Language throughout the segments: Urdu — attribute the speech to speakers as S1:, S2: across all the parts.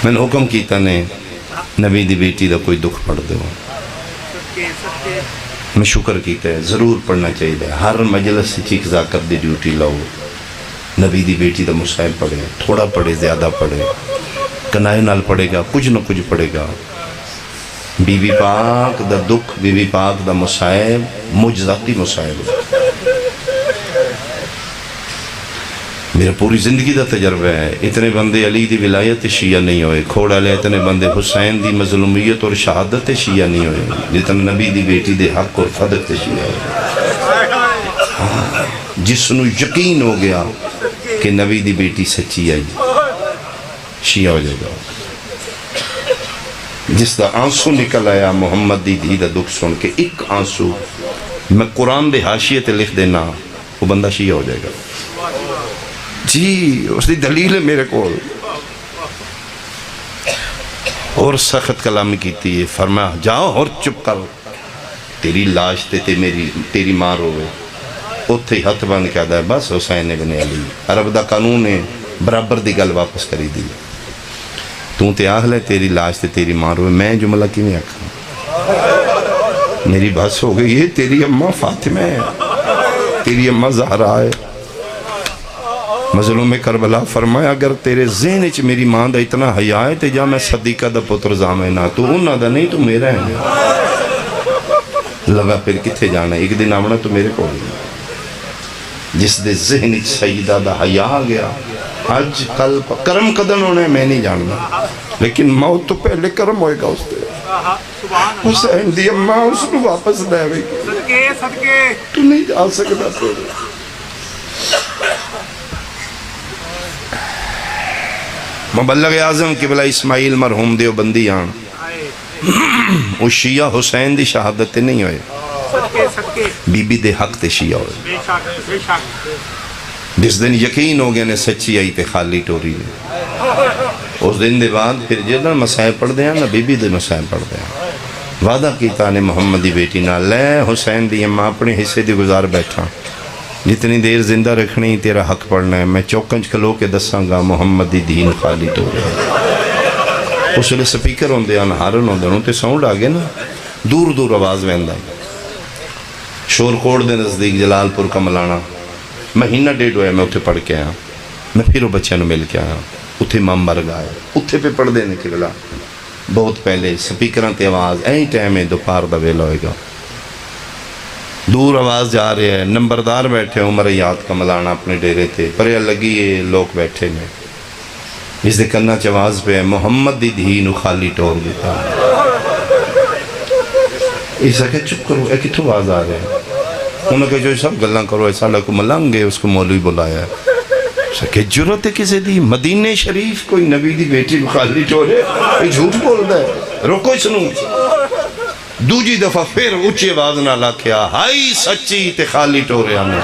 S1: میں نے حکم کیتا نے نبی دی بیٹی دا کوئی دکھ پڑھ دو، میں شکر کیتا ہے ضرور پڑھنا چاہیے، ہر مجلس سے چیک ذاکر دی ڈیوٹی لاؤ، نبی دی بیٹی دا مصائب پڑھے، تھوڑا پڑھے زیادہ پڑھے، کنائے نال پڑھے گا، کچھ نہ کچھ پڑھے گا۔ بی بی پاک دا دکھ، بی بی پاک دا مصائب مجھ ذاتی مصائب ہے، میرا پوری زندگی دا تجربہ ہے۔ اتنے بندے علی دی ولایت شیعہ نہیں ہوئے، کھوڑا لے اتنے بندے حسین دی مظلومیت اور شہادت شیعہ نہیں ہوئے، جتنے نبی دی بیٹی دے حق اور فدق شیعہ ہوئے۔ جس نو یقین ہو گیا کہ نبی دی بیٹی سچی آئی، شیعہ ہو جائے گا۔ جس دا آنسو نکل آیا محمد دی دھی دا دکھ سن کے، ایک آنسو میں قرآن دے حاشیے تے لکھ دینا، وہ بندہ شیعہ ہو جائے گا۔ جی اس دی دلیل ہے میرے کو۔ اور سخت کلامی کیتی ہے، فرمایا جاؤ اور چپ کر، تیری لاش تے تیری ماں روے، اتھے ہاتھ بند کیا ہے بس حسین ابن علی۔ عرب دا قانون ہے برابر دی گل واپس کری دی، تو تے آخ لے تیری لاش تے تیری ماں روے، میں جملہ کی نہیں آکھا، میری بس ہو گئی ہے، تیری اماں فاطمہ ہے، تیری اماں زہرا ہے۔ مظلوم کربلا فرمایا اگر تیرے ذہن وچ میری ماں دا اتنا حیا ہے تے جا میں صدیقہ دا پتر زامنہ، تو انہاں دا نہیں تو میرا ہے۔ لگا پھر کتھے جانا ہے، ایک دن آونا تو میرے کو گیا۔ جس دے ذہن وچ سیدہ دا حیا آ گیا، آج کل کرم قدن ہونا ہے میں نہیں جاننا، لیکن موت تو پہلے کرم ہوئے گا اس دے۔ حسین دی اماں اس کو واپس لے گئی، تو نہیں جا سکتا پھر۔ مبلغ اعظم قبلہ اسماعیل مرحوم دیو بندی آن، وہ شیعہ حسین دی شہادت تے نہیں ہوئے، بی بی دے حق تے شیعہ ہوئے۔ جس دن یقین ہو گیا نے سچی آئی تے خالی ٹوری نے، اس دن دے بعد پھر جدن مسائب پڑھ دیا نا بی بی دے مسائب پڑھ دیا۔ وعدہ کیتا نے محمد دی بیٹی نہ لے حسین دی اماں اپنے حصے دی گزار بیٹھا، جتنی دیر زندہ رکھنی تیرا حق پڑھنا ہے، میں چوکنچ کھلو کے دساں گا محمد دی دین خالی تو رہے۔ اس لئے سپیکر ہوندے آن ہارن ہوندے انہوں تے ساؤنڈ آگے نا، دور دور آواز ویندہ، شور کوڑ دے نزدیک جلال پور کا ملانا، مہینہ ڈیڑھ ہویا میں اتھے پڑھ کے آیا، میں پھر وہ بچے نو مل کے آیا، اتھے امام مرگ آیا، اتھے پہ پڑھ دینے کے بلا بہت پہلے سپیکران تے آواز این ٹائم ہے دوپہر دا ویلا ہوئے گا، دور آواز جا رہے ہیں، نمبردار بیٹھے عمر یاد کا ملانا اپنے ڈیرے تھے، پرے لگی ہے لوگ بیٹھے میں، اس دے کرنا چواز پہ محمد دی دھینو خالی ٹور دیتا۔ ایسا کہ چپ کرو، اے کتھو آواز آ رہے ہیں؟ انہوں نے کہا جو سب گلنا کرو، ایسا لکو ملنگے اس کو مولوی بلایا ہے۔ ایسا کہ جرت ہے کسے دی؟ مدینہ شریف کوئی نبی دی بیٹی خالی ٹور ہے، یہ جھوٹ بول رہا ہے، روکو اس نو۔ دوجی دفعہ پھر اچھی آواز نہ لاکھیا، ہائی سچی تے خالی ٹورے آنے،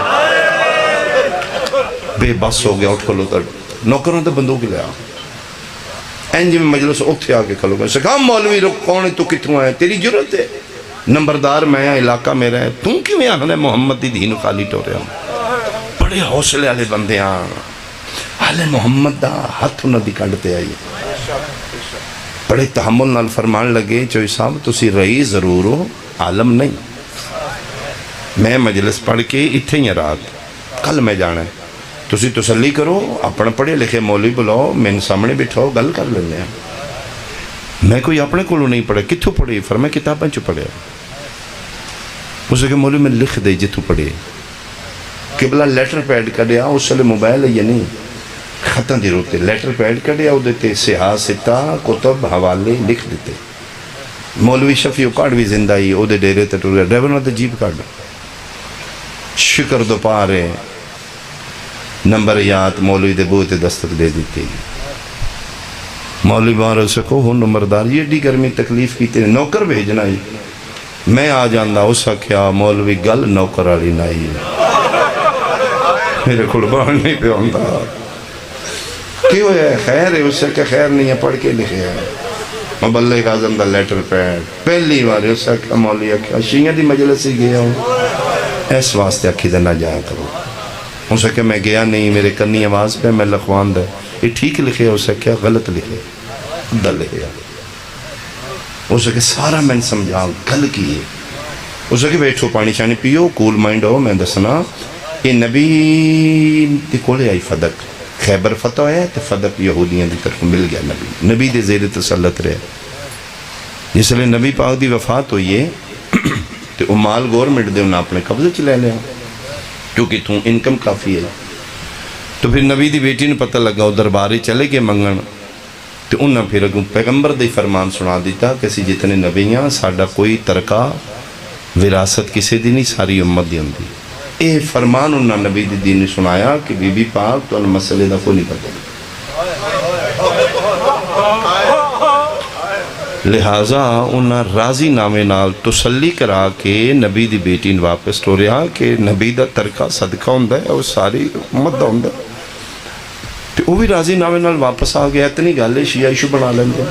S1: بے بس ہو گیا، اٹھ کھلو تر نوکروں تے بندوق لیا، اینجی میں مجلس اتھے آگے کھلو گا، کہا مولوی رک کون ہے تو کتوں آئے، تیری جرت ہے، نمبردار میں علاقہ میرا ہے، تم کی میں آنے محمد دی دین خالی ٹورے آنے۔ بڑے حوصلے والے بندے آن، اہل محمد دا ہاتھ نہ دی کڑتے آئی، بڑے تحمل نال فرمان لگے چوئی صاحب تسی رئی ضرور ہو، عالم نہیں، میں مجلس پڑھ کے اتھے ہی رات کل میں جانا ہے، تسی تسلی کرو، اپنے پڑھے لکھے مولوی بلاؤ، میں سامنے بٹھاؤ گل کر لینے ہیں۔ میں کوئی اپنے کولو نہیں پڑھے، کتھوں پڑھے؟ فرمایا کتابیں چو پڑھے، اسے کہ مولوی میں لکھ دے جتھوں پڑھے، قبلہ لیٹر پیڈ کر دیا، اس لئے موبائل ہے یا نہیں، خطاں دی روتے لیٹر پیڈ کر دیا، وہ دیتے سیاہ ستہ کتب حوالے لکھ دیتے۔ مولوی شفیع کارڈ بھی زندہ ہی، وہ دے ڈیرے تے ٹور گیا، ڈرائیور نہ دے جیپ کارڈ، شکر دو پارے نمبریات مولوی دے بوتے دستک دے دیتے۔ مولوی بارے سے کہو ہوں نمبردار یہ ڈی گرمی تکلیف کی تیرے نوکر بھیجنا ہی، میں آ جاندہ اسا کیا مولوی گل نوکر آلی نائی، میرے قربان نہیں پہ ہوندہ، کیوں ہے خیر ہے؟ اس سے کہ خیر نہیں ہے، پڑھ کے لکھے ہے، مبلغ اعظم دا لیٹر پیڈ پہلی بار اس سے کہ مولوی کیا شیعہ دی مجلس ہی گیا ہوں، اس واسطے اکھی دے نہ جایا کرو، اس سے کہ میں گیا نہیں، میرے کنی آواز پہ میں لکھوان دے، یہ ٹھیک لکھے، اس سے کیا غلط لکھے، دل ہے اس کہ سارا میں سمجھا گل کی ہے اس کہ بیٹھو پانی شانی پیو کول مائنڈ ہو میں دسنا یہ نبی دی کولے آئی فدق خیبر فتح ہے تو فدق یہودیاں دی طرف مل گیا نبی دے زیر تسلط رہے جس لئے نبی پاک دی وفات ہوئی ہے تو وہ مال گورنمنٹ دے انہاں اپنے قبضے چ لے لیا کیونکہ تو انکم کافی ہے تو پھر نبی دی بیٹی نے پتہ لگا وہ درباری چلے گئے منگن تو انہاں پھر اگوں پیغمبر دی فرمان سنا دیتا کہ اسی جتنے نبیاں ساڈا کوئی ترکہ وراثت کسی دی نہیں ساری امت دی ہوندی اے فرمان انہاں نبی دی دین نے سنایا کہ بی بی پاک تو ان مسئلے دا کوئی نہیں پتہ لہٰذا انہاں راضی نامے نال تسلی کرا کے نبی دی بیٹی نے واپس ٹوریا کہ نبی دا ترکہ صدقہ ہوندہ ہے اور ساری امت دا ہوندہ ہے تو وہ بھی راضی نامے نال واپس آ گیا اتنی گالے شیعہ ایشو بنا لیندے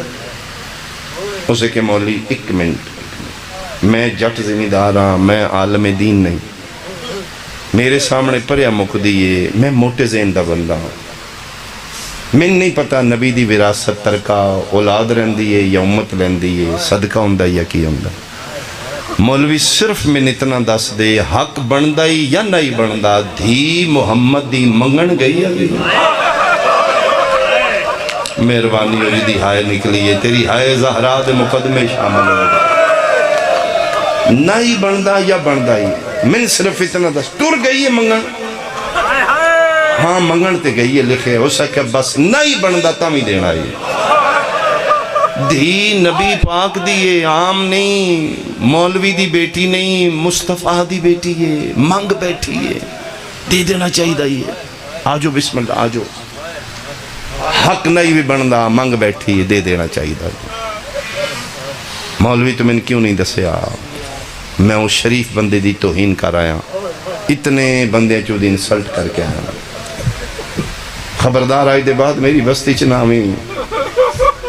S1: اسے کہ مولی ایک منٹ میں جٹ زمیندار ہاں میں عالم دین نہیں میرے سامنے پریا مک دیئے میں موٹے ذہن دا بندہ ہوں میں نہیں پتا نبی دی وراثت ترکہ اولاد رہن دیئے یا امت لہن دیئے صدقہ ہوندہ یا کی ہوندہ مولوی صرف میں اتنا دس دے حق بندہ یا نہیں بندہ دھی محمد دی منگن گئی ہے مہربانی ہو جی دی ہائے نکلی ہے تیری ہائے زہرا دے مقدمے شامل ہو گئے نہیں بندہ یا بندہ ہی میں صرف اتنا دس ٹور گئی ہے منگن ہاں منگن تے گئی ہے لکھے ہو سکے بس نہیں بندہ تامی دینا ہے دھی نبی پاک دیئے عام نہیں مولوی دی بیٹی نہیں مصطفیٰ دی بیٹی ہے منگ بیٹھی ہے دے دینا چاہیے دائی ہے آجو بسم اللہ آجو حق نہیں بھی بندہ منگ بیٹھی ہے دے دینا چاہیے دائی مولوی تو میں نے کیوں نہیں دسیا میں اس شریف بندے دی توہین کر آیا اتنے بندے چودی انسلٹ کر کے آیا خبردار آئی دے بعد میری بستی چنامی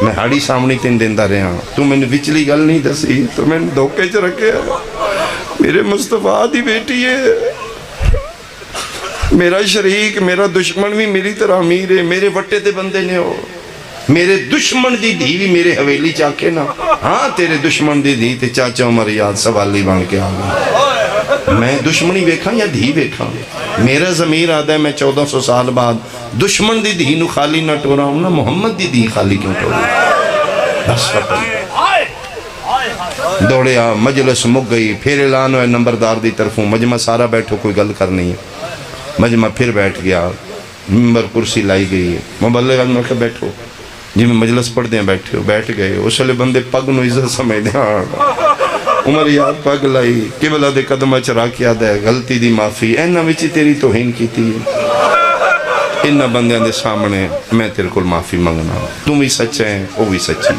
S1: میں ہاڑی سامنی تین دیندہ رہا تو میں نے وچلی گل نہیں دسی تو میں نے دھوکے چ رکھے میرے مصطفیٰ دی بیٹی ہے میرا شریک میرا دشمن بھی میری طرح امیر ہے میرے وٹے تے بندے نے ہو میرے دشمن دی دھی بھی میرے حویلی چاکے نا ہاں تیرے دشمن دی دھی تے چاچا عمر یاد سوالی بان کے آگا میں دشمنی بیکھا یا دھی بیکھا میرا ضمیر آدھا ہے میں 1400 سال بعد دشمن دی دھی نو خالی نہ ٹورا ہوں نا محمد دی دھی خالی کیوں ٹورا بس ختم دوڑے آ مجلس مک گئی پھر اعلان ہوئے نمبردار دی طرفوں مجمع سارا بیٹھو کوئی گل کرنی ہے مجمع پھر بیٹھ گیا ممبر کرسی لائی گئی مبلغ میں کہ بیٹھو جی میں مجلس پڑھ دیں بیٹھے ہو بیٹھ گئے اس لئے بندے پگ نو عزت سمجھ دیں عمر یاد پگ لائی قبلہ دے قدمہ چرا کیا دے غلطی دی معافی اینہ وچی تیری توہین کی تھی انہ بندیاں دے سامنے میں تیرے کو معافی مانگنا تم بھی سچے ہیں وہ بھی سچی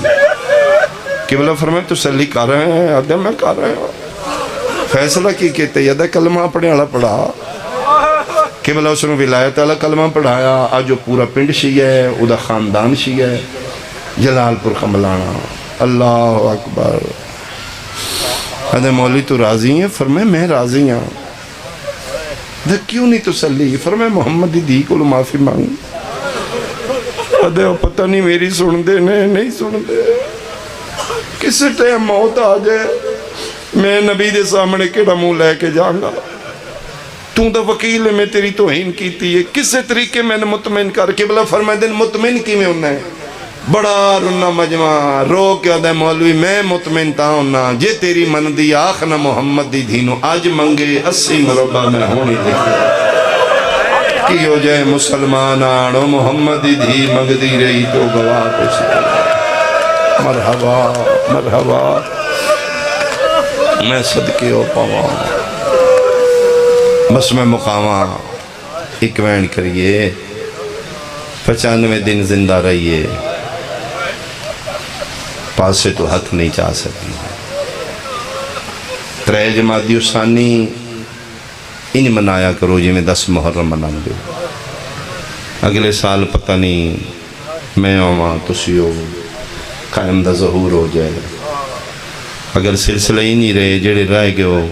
S1: قبلہ فرمائے تو سلی کر رہے ہیں آدھے میں کر رہے ہیں فیصلہ کی کہتے یدہ کلمہ پڑھے والا پڑھا قبلہ اس نے ولایت والا کلمہ پڑھایا آج جو پورا پنڈ شیعہ ہے ادھا خاندان شیعہ ہے جلال پور کملانا اللہ اکبر ادھے مولی تو راضی ہیں فرمائے میں راضی ہوں ادھے کیوں نہیں تسلی فرمائے محمد دی کو معافی مانگی ادھے پتہ نہیں میری سن دے نہیں سن دے کس ٹائم موت آ جائے میں نبی دے سامنے کیڑا منہ لے کے جاؤں گا تو دا وکیل میں تیری توہین کیتی ہے کسے طریقے میں نے مطمئن کر کے بلا فرمائے دن مطمئن کی میں ہونا ہے بڑا رنہ مجمع رو کیا دے مولوی میں مطمئن تا ہونا جے تیری من دی آخنا محمد دی دھینو آج منگے 80 مربع میں ہونی دیکھے کی ہو جائے مسلمان آنو محمد دی دھی منگ دی رہی تو گواہ کچھ مرحبا مرحبا میں صدقے ہو پاواں بس میں مقامہ ایک وین کریے 95 دن زندہ رہیے پاسے تو ہاتھ نہیں چاہ سکی 3 جمادی ثانی ان منایا کرو جی میں 10 محرم منان دو اگلے سال پتہ نہیں میں آواں تسیو قائم دا ظہور ہو جائے اگر سلسلہ ہی نہیں رہے جڑے رہ گئے ہو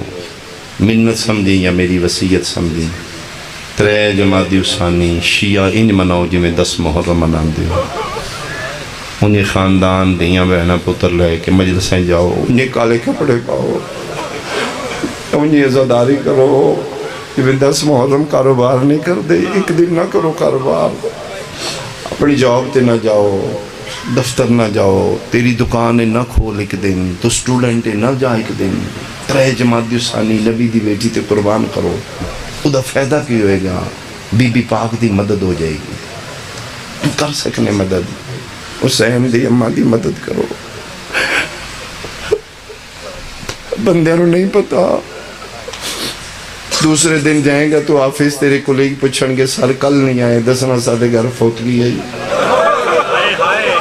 S1: منت سمجھی یا میری وسیعت سمجھی 3 جمادی ثانی شیعہ ان مناؤ جی میں 10 محرم منان دیو انہیں خاندان دیاں بہنا پتر لے کے مجلسیں جاؤ، انہیں کالے کپڑے پاؤ، انہیں عزاداری کرو، یہ 10 محرم کاروبار نہیں کر دے، ایک دن نہ کرو کاروبار، اپنی جاب تے نہ جاؤ، دفتر نہ جاؤ، تیری دکان نہ کھول ایک دن، تو سٹوڈنٹ نہ جا ایک دن، 3 جماعت ثانی نبی دی بیٹی تے قربان کرو، وہ دا فائدہ کی ہوئے گا، بی بی پاک دی مدد ہو جائے گی، تو کر سکنے مدد، حسین دی اماں دی مدد کرو۔ بندے نو نہیں پتا، دوسرے دن جائیں گا تو آفس تیرے کولیگ پوچھن گے سر کل نہیں آئے، دسنا ساڑھے گھر فوتگی ہے،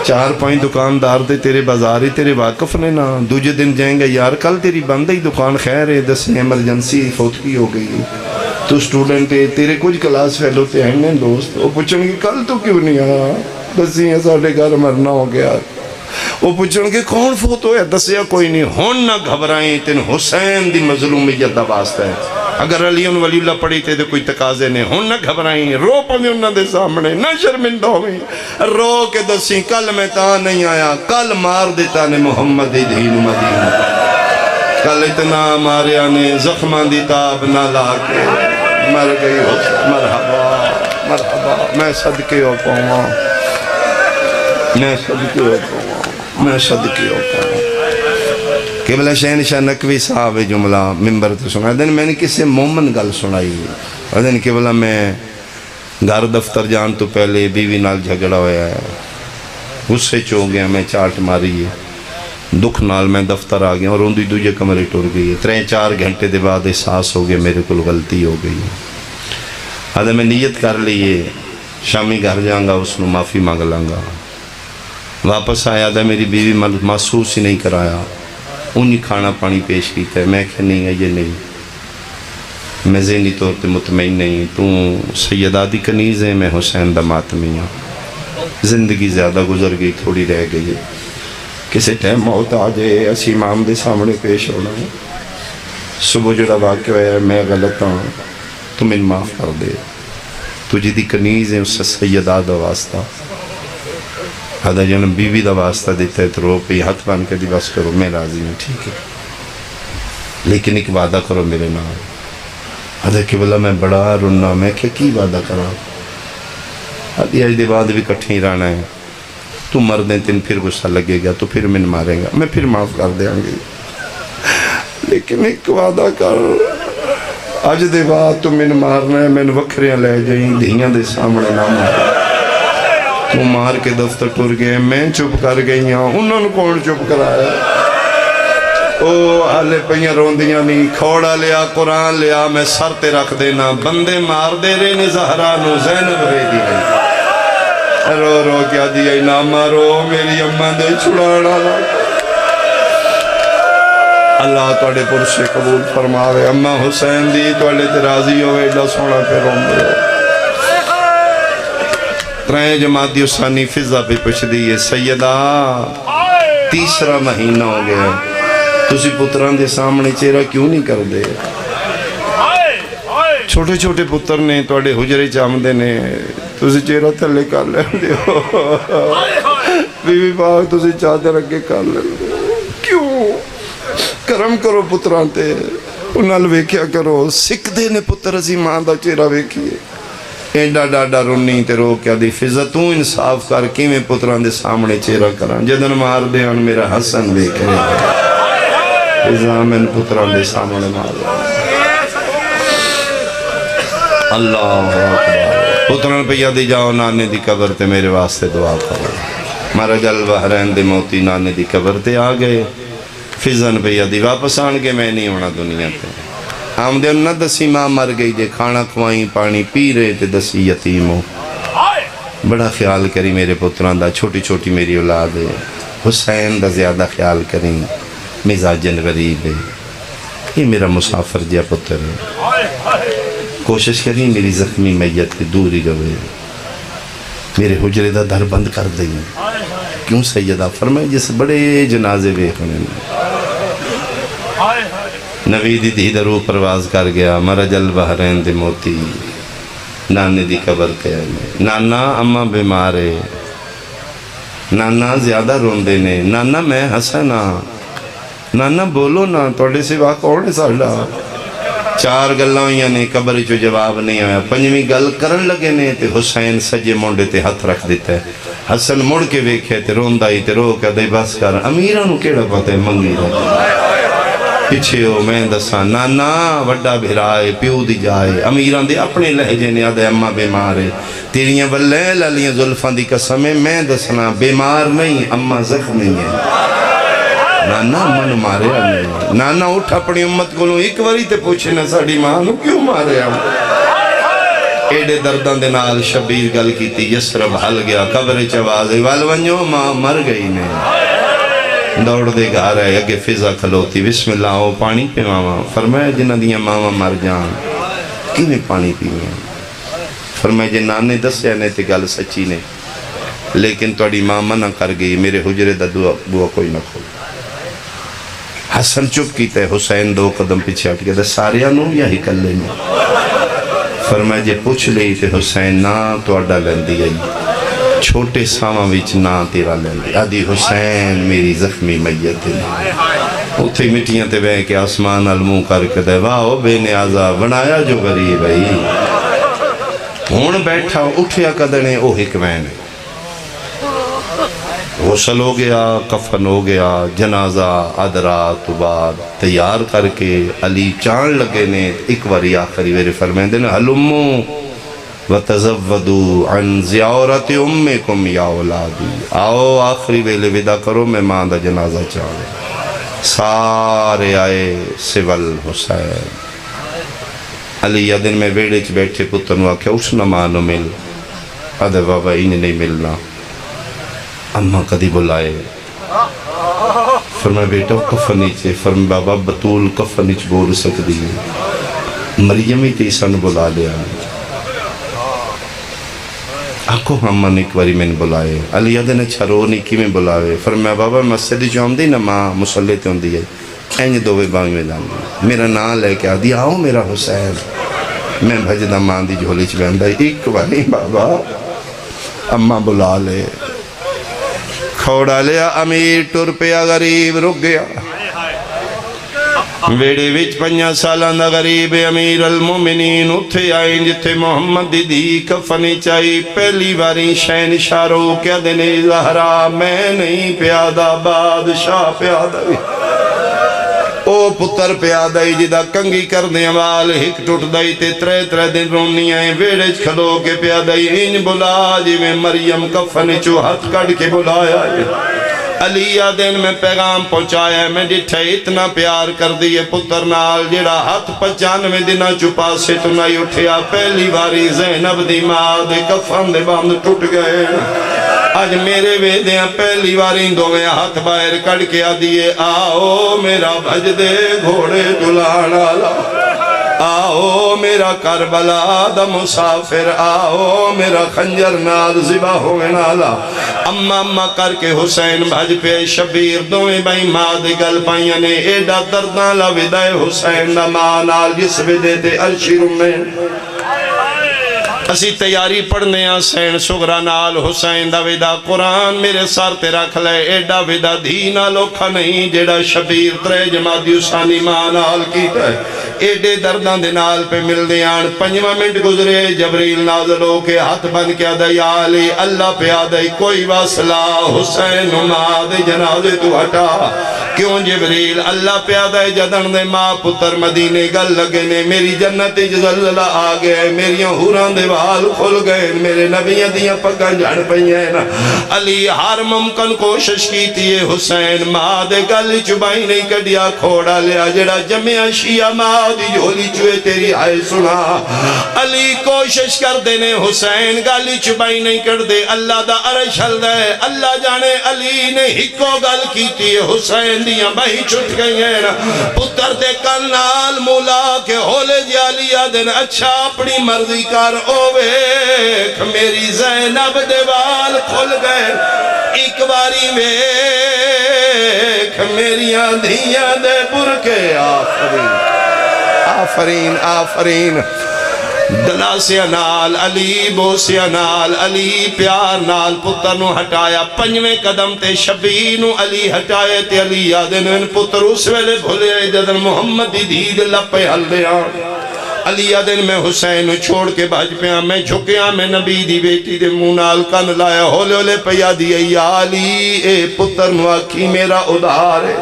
S1: 4-5 دکاندار دے تیرے بازار ہی تیرے واقف نے نا، دوجہ دن جائیں گا یار کل تیری بند ہی دکان خیر ہے، دسیں ایمرجنسی فوتگی ہو گئی، تو سٹوڈنٹ ہے، تیرے کچھ کلاس فیلو تے ہیں دوست، وہ پوچھن گے کل تو کیوں نہیں آیا، دسیں ساڑھے گھر مرنا ہو گیا، وہ پوچھن گے کون فوت ہویا، دسیا کوئی نہیں، ہون نہ گھبرائیں، تین حسین دی مظلومیت دا واسطہ ہے، اگر علی ولی اللہ پڑھی تے کوئی تقاضے نے، ہون نہ گھبرائیں، رو پویں انہاں دے سامنے، نہ شرمندہ ہوئیں، رو کے دسیں کل میں تا نہیں آیا، کل مار دیتا نے محمد دین مدینہ، کل اتنا ماریا نے زخمان دی تاب نہ لا کے مر گئی حسین، مرحبا مرحبا، میں صدقے ہو پاؤں، میں صدقے ہو پاؤں، میں صدقے ہو پاؤں۔ قبلہ شہنشاہ نقوی صاحب جملہ ممبر تو سنا دن میں نے کسی مومن گل سنائی، دن قبلہ میں گھر دفتر جان تو پہلے بیوی نال جھگڑا ہویا ہے، غصے چو گیا، میں چاٹ ماری ہے، دکھ نال میں دفتر آ گیا اور ان دوجہ کمرے ٹور گئی ہے، 3-4 گھنٹے دے بعد احساس ہو گیا میرے کو غلطی ہو گئی ہے، میں نیت کر لیے شامی گھر جاؤں گا، اس نے معافی مانگ لانگا، واپس آیا تھا میری بیوی محسوس ہی نہیں کرایا، انہی کھانا پانی پیش کیتا ہے، میں کہ نہیں ہے یہ نہیں، میں ذہنی طور پہ مطمئن نہیں، تو سیدہ دی کنیز ہے، میں حسین دا ماتمی ہوں، زندگی زیادہ گزر گئی، تھوڑی رہ گئی، کسی ٹائم موت آ جائے، اسی امام دے سامنے پیش ہونا ہے، صبح جڑا واقع ہے میں غلط ہوں، تم ان معاف کر دے، تجھے دی کنیز ہے اس سے سیدہ دا واسطہ، آدھا جنم بیوی دا واسطہ دیتا ہے تو رو پہ ہاتھ بان کے دی بس کرو، میں راضی ہوں، ٹھیک ہے، لیکن ایک وعدہ کرو میرے نام، آدھا کہ بلا میں بڑا رننا، میں کہ کی وعدہ کرا، آدھی آج دے بعد بھی کٹھیں رانا ہے، تو مر دیں تین پھر غصہ لگے گا تو پھر من مارے گا، میں پھر معاف کر دیں گی، لیکن ایک وعدہ کر، آج دے بعد تو من مارنا ہے، من وکھریاں لے جائیں، دھیاں دے سامنے نہ مارے، تو مار کے دفتر ٹور گئے، میں چپ کر گئی ہوں، انہوں نے کون چپ کرایا، او آلے پہیاں روندیاں نہیں، کھوڑا لیا قرآن لیا، میں سر تے رکھ دینا، بندے مار دے رہے نے زہرا نو زینب رے دی گئی، رو رو کیا دیا نہ مارو میری اماں دے چھڑانا، اللہ توڑے پر سے قبول فرماوے، اماں حسین دی توڑے تے راضی ہوئے، ایڈا سونا پہ روندے ہو، 3 جماعت ثانی فضا پہ پچھ دیئے، سیدہ 3 مہینہ ہو گیا، تسی پتران دے سامنے چہرہ کیوں نہیں کر دے، چھوٹے چھوٹے پتر نے توڑے حجرے چامدے نے، تسی چہرہ تھلے کر لے دے ہو، بی بی پاک تسی چادر رکھے کر لے دے ہو، کیوں کرم کرو پتران تے، انہال ویکھیا کرو، سکھ دے نے پتر اسی ماں دا چہرہ ویکھیے، ایڈا ڈاڈا رونی تے رو کیا دی فضا تو انصاف کر کی میں پتران دے سامنے چہرہ کران، جدن مار دے ان میرا حسن دیکھ رہے فضا میں پتران دے سامنے مار دے، اللہ اکبر، پتران پہ یادی جاؤ نانے دی قبر تے میرے واسطے دعا کرو، مارا جل بحرین دے موتی نانے دی قبر تے آگئے، فضان پہ یادی واپس آن کے میں نہیں ہونا دنیا تے، ہم دے نہ دسی ماں مر گئی جے، کھانا کھوائیں پانی پی رہے تے دسی یتیم ہو، بڑا خیال کری میرے پتران دا، چھوٹی چھوٹی میری اولاد ہے، حسین دا زیادہ خیال کریں، مزاجن غریب ہے، یہ میرا مسافر جیا پتر ہے، کوشش کریں میری زخمی میت کے دور ہی گوے، میرے حجرے دا در بند کر دیں، کیوں سیدہ فرمائے جس بڑے جنازے بے خونن، نویدی دی درو پرواز کر گیا، مرج البحرین دے موتی، نانے دی قبر تے آئے، نانا اماں بیمارے، نانا زیادہ روندے نے، نانا میں حسن ہاں، نانا بولو نا توڑے سوا کون ہے ساڑا؟ چار گلاں ہوئیاں نے، قبر چو جواب نہیں آیا، پنجویں گل کرن لگے نے تے حسین سجے مونڈے تے ہاتھ رکھ دیتا ہے۔ حسن مڑ کے ویکھے تے روندا ہی تے رو کے دے بس کر، امیراں نو کیڑا پتہ ہے منگی رہا پیچھے ہو میں دساں نانا وڈا بھرائے پیو دی جائے، امیراں دے اپنے لہجے نے آدھے اماں بیمار ہے، تیریاں بلے لالیاں زلفاں دی قسم ہے میں دسنا بیمار نہیں اماں زخمی ہے۔ نانا من مارے آنے، نانا اٹھ اپنی امت کو ایک واری تے پوچھے نا ساڑی ماں نو کیوں مارے آنے؟ ایڈے دردان دے نال شبیر گل کی تھی، یسرب حل گیا قبر چوازے والونیو ماں مر گئی نے، دوڑ دے گا رہے اگے فضا کھلوتی، بسم اللہ ہو پانی پہ ماما، فرمایا جنہ دیا ماما مر جان کی میں پانی پیویں؟ فرمایا جی نانے دسیا نے تے گل سچی نے، لیکن توڑی ماما نہ کر گئی میرے حجرے دا بوا کوئی نہ کھول۔ حسن چپ کی تے حسین دو قدم پیچھے ہٹ گیا تے ساریاں نو یا ہی کلے میں؟ فرمایا جی پوچھ لئی تے حسین نا تو اڈا لیندی آئی، چھوٹے ساواں وچ نا تیرا لیندی آدھی حسین میری زخمی میت دے اتھے مٹیاں تے بے کے آسمان علموں کر کے دے واہ بے نیازہ بنایا جو غریب ہے ہون بیٹھا اٹھیا قدنے او حکمین غسل ہو گیا کفن ہو گیا جنازہ ادرات بعد تیار کر کے علی چان لگے نے ایک واری آخری ویرے فرمائیں دینا حلمو وَتَزَوَّدُوا عَنْ زِيَارَةِ أُمِّكُمْ يَا اولادی، آؤ آخری ویلے ودا کرو میں ماں دا جنازہ چاہے۔ سارے آئے سول حسین، علی دن میں بیڑے چ بیٹھے پتر نو آکھے اس نہ مانو مل، آدھے بابا انہیں نہیں ملنا، اماں کدی بلائے، فرمائے بیٹا کفن نیچے، فرمائے بابا بطول کفن نیچ بول سکتی ہے، مریمی تیسان بلا لیا آکو ہمان ایک واری میں نے بلائے، علی نے چھرو نہیں کی میں بلاوے، فرمایا بابا مسجد جو ہم دی نا ماں مسلح تے ہوں دی ہے، اینج دووے باوی میں جاندی میرا نام لے کے آدھی آؤ میرا حسین، میں بھجدہ ماں دی جھولی چھ بیندہ ایک واری بابا اماں بلا لے کھوڑا لیا امیر ٹر پیا غریب رک گیا ویڑے وچ 5 سالاں دا غریب امیر المومنین اتھے آئیں جتھے محمد دی کفنی چاہی پہلی باری شین شارو کیا دینے زہرا میں نہیں پیادہ بادشاہ پیادہ او پتر پیادہ جدہ کنگی کرنے وال ہک ٹوٹ دائی تے 3 دن رونی آئیں ویڑے کھلو کے پیادہ ان بلا جی میں مریم کفن چو ہاتھ کڑ کے بلایا علی دن میں پیغام پہنچایا میں ڈٹھے اتنا پیار کر دیئے پتر نال جڑا ہاتھ 95 دنہ چپا سے تو نہیں اٹھیا پہلی باری زینب دی ماں دے کفن دے باندھ ٹوٹ گئے آج میرے ویدیاں پہلی باری دو میں ہاتھ باہر کڑ کے دیئے آؤ میرا بھج دے گھوڑے دلان آلا آؤ میرا کربلا دا مسافر آؤ میرا خنجر نال زبا ہوئے نالا اماں کر کے حسین بھج پہ شبیر دوئیں بھائی ماں دے گل پائیاں نے ایڈا دردان لویدہ حسین دا ماں نال جس ودے تے عرشی رمین اسی تیاری پڑھنے ہیں سین سگرہ نال حسین دا ویدہ قرآن میرے سار تے رکھ لے ایڈا ویدہ دھینا لوکھا نہیں جیڑا شبیر 3 جمادی اسانی ماں نال کیتا ہے ایڈے دردان دے نال پہ مل دیان 5 منٹ گزرے جبریل نازل ہو کے ہاتھ بن کے آدھائی آلی اللہ پہ آدھائی کوئی واسلہ حسین ماں دے جنازے تو ہٹا کیوں جبریل اللہ پہ آدھائی جدن دے ماں پتر مدینے گل لگے نے میری جنت زلزلہ آگئے میریاں ہوران دے وال کھل گئے میرے نبیاں دیاں پکا جڑ پئیں علی ہر ممکن کوشش کی تھی حسین ماں دے گل چبائی نہیں کڑیا کھوڑا لیا جڑا جمعہ شیعہ ماں دی جھولی چوئے تیری آئے سنا علی کوشش کر دینے حسین گالی چبائی نہیں کر دے اللہ دا عرش حل دے اللہ جانے علی نے ہکو گل کی تھی حسین دیاں بہی چھٹ گئی ہیں پتر دے کنال مولا کے ہولے جالیا دن اچھا اپنی مرضی کر اویک میری زینب دیوال کھل گئے ایک باری ویک میری آدھیاں دے برکے آفرین آفرین آفرین دلاسیا نال علی بوسیا نال علی پیار نال پتر نو ہٹایا پنجویں قدم تے شبیر نو علی ہٹائے تے علی یادن ان پتر اس ویلے بھولے جدن محمد دی دید لپے ہل دیا علی آدن میں حسین نو چھوڑ کے بھاج پیا میں جھکیا میں نبی دی بیٹی دے مونال کن لایا ہولے ہولے پیا دیا یا علی اے پتر نو آکھی میرا ادھار ہے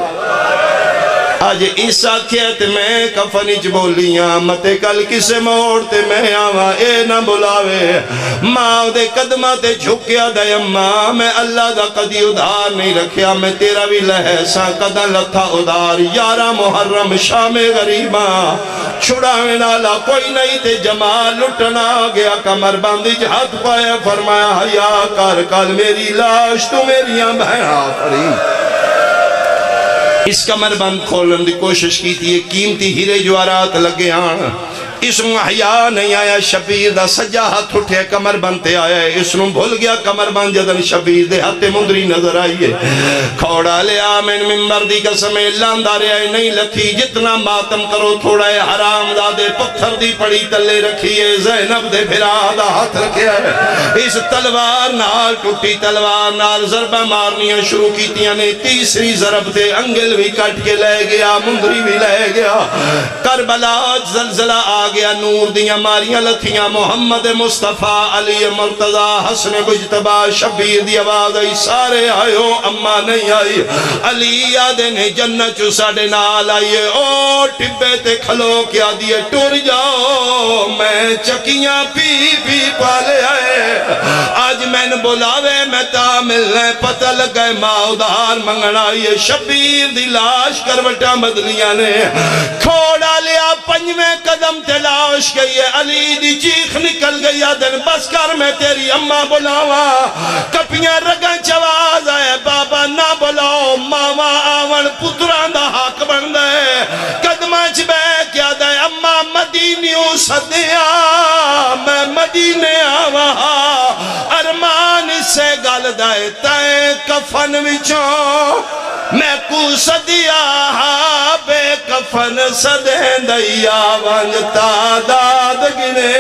S1: آج اس آکھیت میں کفنچ بولیاں متے کل کسے موڑتے میں آواں اے نہ بلاوے ماں دے قدمہ تے جھکیا دے اماں میں اللہ دا قدی ادھار نہیں رکھیا میں تیرا بھی لہساں قدہ لتھا ادھار یارہ محرم شام غریباں چھڑاوے نالا کوئی نہیں تے جمال لٹنا گیا کمر باندھی جہت پایا فرمایا حیا کر کل میری لاش تو میریاں بہنا پری اس کمر بند کھولن دی کوشش کی تھی یہ قیمتی ہیرے جوارات لگے آن اس نو حیا نہیں آیا شبیر دا سجا ہاتھ اٹھے کمر بندتے آیا اس نو بھول گیا کمر بند جدن شبیر دے ہاتھ مندری نظر آئیے کھوڑا لیا من ممبر دی قسمیں لاندارے آئے نہیں لکھی جتنا ماتم کرو تھوڑا ہے حرام دادے پتھر دی پڑی تلے رکھیے زینب دے بھرا دا ہاتھ رکھے اس تلوار نال ٹوٹی تلوار نال ضربہ مارنیاں شروع کیتیاں نے تیسری ضرب تے انگل بھی کٹ کے لے گیا مندری بھی لے گیا کربلا زلزلہ آ گیا نور دیاں ماریاں لتھیاں محمد مصطفیٰ علی مرتضی حسن مجتبہ شبیر دی آواز آئی سارے آئیو اما نہیں آئی علی آدھے نے جنت چو ساڑے نال آئیے او ٹبے تے کھلو کیا دیئے ٹور جاؤ میں چکیاں پی پی پالے آئے آج میں نے بلاوے میں تامل نے پتہ لگائے ماں ادھار منگنا آئیے شبیر دی لاش کروٹا بدلیاں نے کھوڑا لیا پنجویں قدم تلاش گئی ہے علی دی چیخ نکل گئی آدن بس کر میں تیری اماں بلاوا کپیاں رگاں چواز آئے بابا نہ بلاؤ ماما آون پتران دا حق بن دے قدمہ چبے کیا دے اماں مدینیوں صدیاں میں مدینے آوہا ارمان سے گل دائے تائے کفن وچوں میں کو صدیہ بے کفن صدیں دیا ونجتا داد گنے